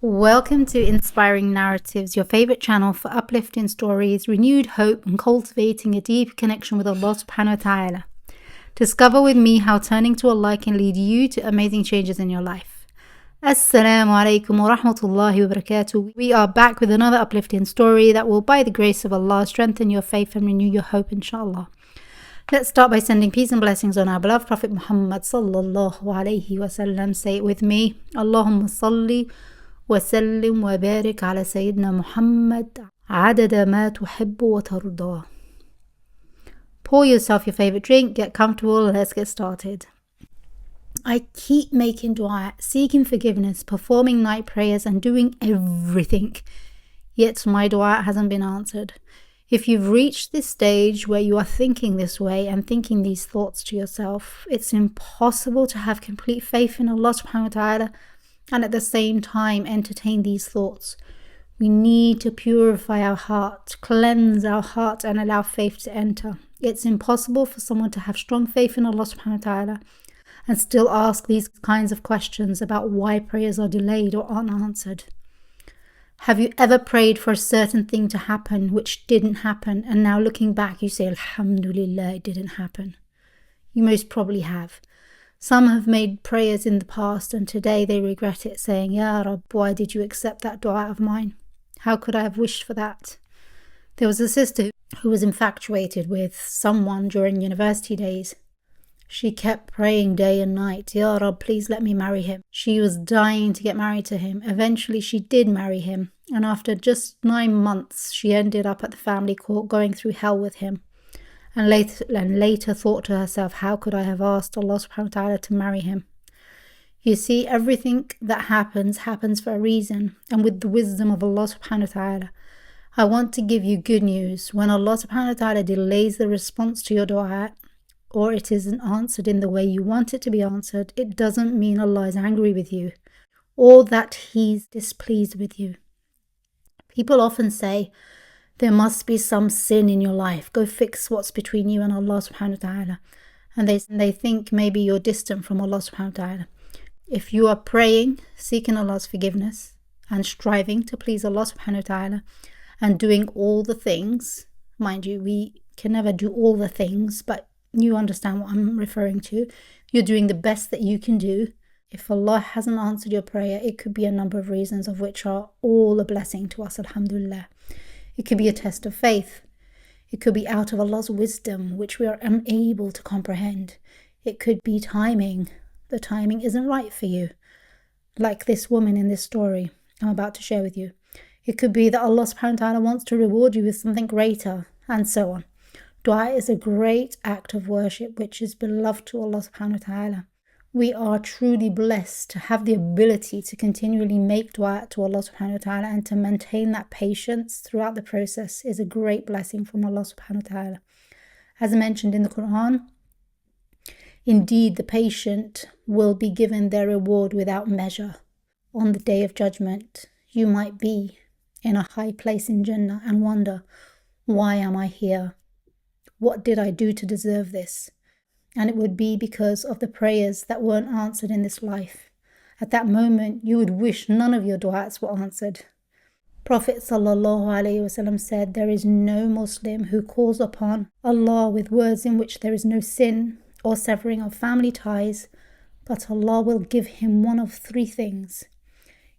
Welcome to Inspiring Narratives, your favorite channel for uplifting stories, renewed hope, and cultivating a deep connection with Allah subhanahu wa ta'ala. Discover with me how turning to Allah can lead you to amazing changes in your life. Assalamu alaikum wa rahmatullahi wa barakatuh. We are back with another uplifting story that will, by the grace of Allah, strengthen your faith and renew your hope, inshallah. Let's start by sending peace and blessings on our beloved Prophet Muhammad sallallahu alayhi wa sallam. Say it with me. Allahumma salli وسلم وبارك على سيدنا محمد عدد ما تحب وترضى. Pour yourself your favorite drink, get comfortable, and let's get started. I keep making dua, seeking forgiveness, performing night prayers, and doing everything. Yet my dua hasn't been answered. If you've reached this stage where you are thinking this way and thinking these thoughts to yourself, it's impossible to have complete faith in Allah subhanahu wa ta'ala and at the same time entertain these thoughts. We need to purify our heart, cleanse our heart, and allow faith to enter. It's impossible for someone to have strong faith in Allah subhanahu wa ta'ala and still ask these kinds of questions about why prayers are delayed or unanswered. Have you ever prayed for a certain thing to happen which didn't happen, and now looking back you say, Alhamdulillah, it didn't happen? You most probably have. Some have made prayers in the past and today they regret it, saying, Ya Rabb, why did you accept that dua of mine? How could I have wished for that? There was a sister who was infatuated with someone during university days. She kept praying day and night, Ya Rabb, please let me marry him. She was dying to get married to him. Eventually she did marry him, and after just 9 months she ended up at the family court going through hell with him. And later thought to herself, how could I have asked Allah subhanahu wa ta'ala to marry him? You see, everything that happens for a reason, and with the wisdom of Allah subhanahu wa ta'ala. I want to give you good news. When Allah subhanahu wa ta'ala delays the response to your dua, or it isn't answered in the way you want it to be answered, it doesn't mean Allah is angry with you, or that He's displeased with you. People often say, there must be some sin in your life. Go fix what's between you and Allah subhanahu wa ta'ala. And they think maybe you're distant from Allah subhanahu wa ta'ala. If you are praying, seeking Allah's forgiveness, and striving to please Allah subhanahu wa ta'ala, and doing all the things, mind you, we can never do all the things, but you understand what I'm referring to. You're doing the best that you can do. If Allah hasn't answered your prayer, it could be a number of reasons, of which are all a blessing to us, alhamdulillah. It could be a test of faith. It could be out of Allah's wisdom, which we are unable to comprehend. It could be timing. The timing isn't right for you, like this woman in this story I'm about to share with you. It could be that Allah subhanahu wa ta'ala wants to reward you with something greater, and so on. Dua is a great act of worship which is beloved to Allah subhanahu wa ta'ala. We are truly blessed to have the ability to continually make dua to Allah subhanahu wa ta'ala, and to maintain that patience throughout the process is a great blessing from Allah subhanahu wa ta'ala. As mentioned in the Quran, indeed the patient will be given their reward without measure. On the day of judgment, you might be in a high place in Jannah and wonder, why am I here? What did I do to deserve this? And it would be because of the prayers that weren't answered in this life. At that moment, you would wish none of your du'as were answered. Prophet ﷺ said, there is no Muslim who calls upon Allah with words in which there is no sin or severing of family ties, but Allah will give him one of 3 things.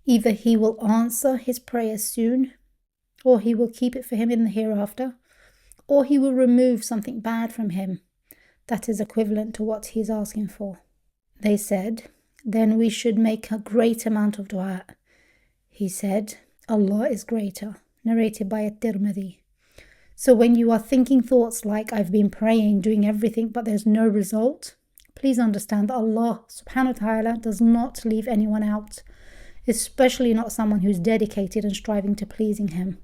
Either He will answer his prayer soon, or He will keep it for him in the hereafter, or He will remove something bad from him that is equivalent to what he is asking for. They said, then we should make a great amount of dua. He said, Allah is greater, narrated by At-Tirmidhi. So when you are thinking thoughts like, I've been praying, doing everything, but there's no result, please understand that Allah subhanahu wa ta'ala does not leave anyone out, especially not someone who's dedicated and striving to pleasing Him.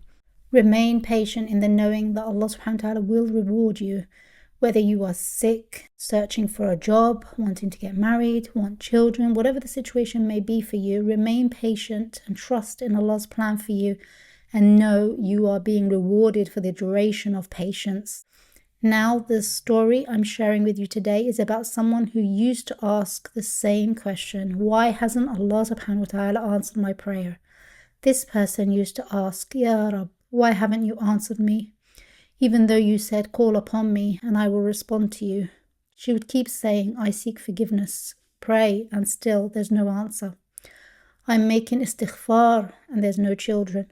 Remain patient in the knowing that Allah subhanahu wa ta'ala will reward you. Whether you are sick, searching for a job, wanting to get married, want children, whatever the situation may be for you, remain patient and trust in Allah's plan for you, and know you are being rewarded for the duration of patience. Now, the story I'm sharing with you today is about someone who used to ask the same question: why hasn't Allah subhanahu wa ta'ala answered my prayer? This person used to ask, Ya Rab, why haven't you answered me? Even though you said, call upon me and I will respond to you. She would keep saying, I seek forgiveness, pray, and still there's no answer. I'm making istighfar and there's no children.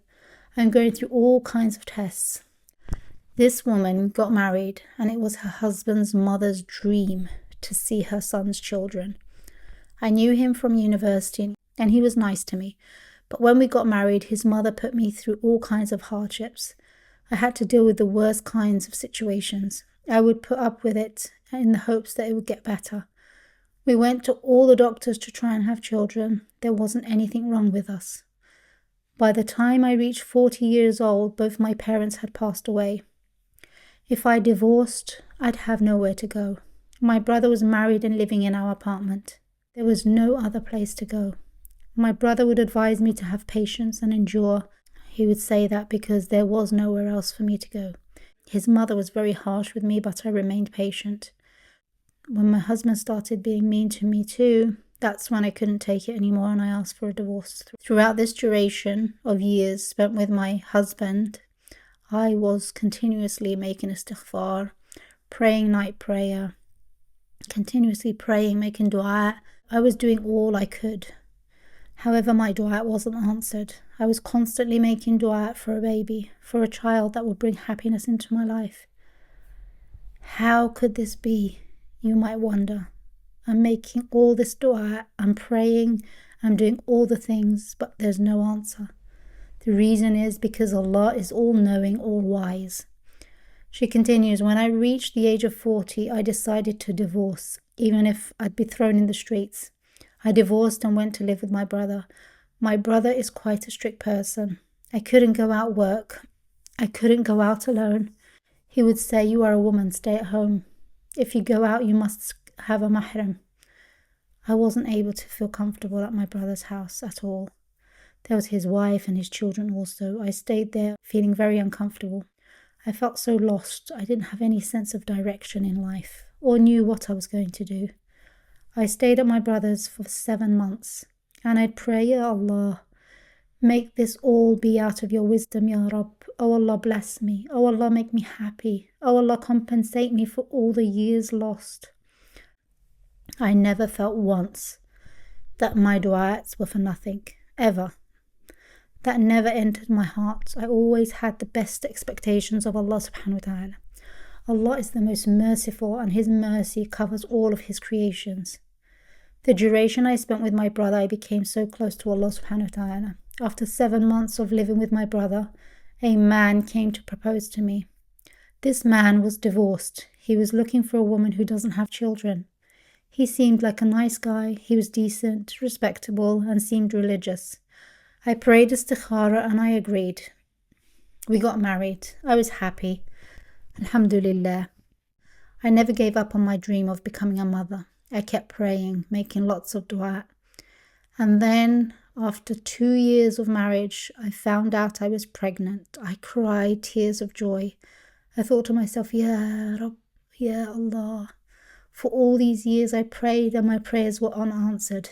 I'm going through all kinds of tests. This woman got married and it was her husband's mother's dream to see her son's children. I knew him from university and he was nice to me, but when we got married, his mother put me through all kinds of hardships. I had to deal with the worst kinds of situations. I would put up with it in the hopes that it would get better. We went to all the doctors to try and have children. There wasn't anything wrong with us. By the time I reached 40 years old, both my parents had passed away. If I divorced, I'd have nowhere to go. My brother was married and living in our apartment. There was no other place to go. My brother would advise me to have patience and endure. He would say that because there was nowhere else for me to go. His mother was very harsh with me, but I remained patient. When my husband started being mean to me too, that's when I couldn't take it anymore and I asked for a divorce. Throughout this duration of years spent with my husband, I was continuously making istighfar, praying night prayer, continuously praying, making dua. I was doing all I could. However, my dua wasn't answered. I was constantly making dua for a baby, for a child that would bring happiness into my life. How could this be? You might wonder. I'm making all this dua, I'm praying, I'm doing all the things, but there's no answer. The reason is because Allah is all-knowing, all-wise. She continues, when I reached the age of 40, I decided to divorce, even if I'd be thrown in the streets. I divorced and went to live with my brother. My brother is quite a strict person. I couldn't go out work. I couldn't go out alone. He would say, you are a woman, stay at home. If you go out, you must have a mahram. I wasn't able to feel comfortable at my brother's house at all. There was his wife and his children also. I stayed there feeling very uncomfortable. I felt so lost. I didn't have any sense of direction in life or knew what I was going to do. I stayed at my brother's for 7 months and I'd pray, Ya Allah, make this all be out of your wisdom, Ya Rabb. Oh Allah, bless me. Oh Allah, make me happy. Oh Allah, compensate me for all the years lost. I never felt once that my du'as were for nothing, ever. That never entered my heart. I always had the best expectations of Allah subhanahu wa ta'ala. Allah is the most merciful and His mercy covers all of His creations. The duration I spent with my brother, I became so close to Allah subhanahu wa ta'ala. After 7 months of living with my brother, a man came to propose to me. This man was divorced. He was looking for a woman who doesn't have children. He seemed like a nice guy. He was decent, respectable, and seemed religious. I prayed istikhara and I agreed. We got married. I was happy. Alhamdulillah. I never gave up on my dream of becoming a mother. I kept praying, making lots of dua. And then, after 2 years of marriage, I found out I was pregnant. I cried tears of joy. I thought to myself, Ya Rabb, Ya Allah. For all these years I prayed and my prayers were unanswered.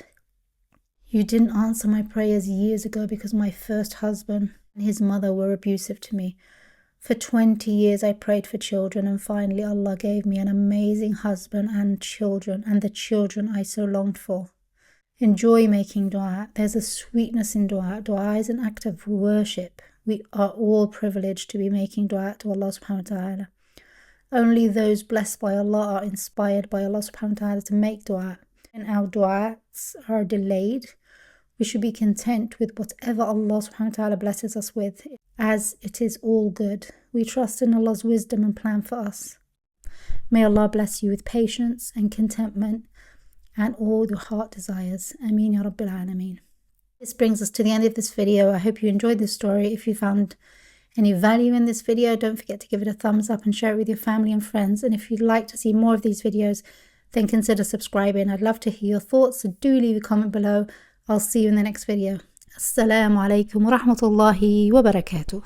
You didn't answer my prayers years ago because my first husband and his mother were abusive to me. For 20 years I prayed for children and finally Allah gave me an amazing husband and children and the children I so longed for. Enjoy making dua. There's a sweetness in dua. Dua is an act of worship. We are all privileged to be making dua to Allah subhanahu wa ta'ala. Only those blessed by Allah are inspired by Allah subhanahu wa ta'ala to make dua. When our duas are delayed, we should be content with whatever Allah subhanahu wa ta'ala blesses us with, as it is all good. We trust in Allah's wisdom and plan for us. May Allah bless you with patience and contentment and all your heart desires. Ameen ya Rabbil Alameen. This brings us to the end of this video. I hope you enjoyed this story. If you found any value in this video, don't forget to give it a thumbs up and share it with your family and friends. And if you'd like to see more of these videos, then consider subscribing. I'd love to hear your thoughts, so do leave a comment below. I'll see you in the next video. Assalamu alaikum wa rahmatullahi wa barakatuh.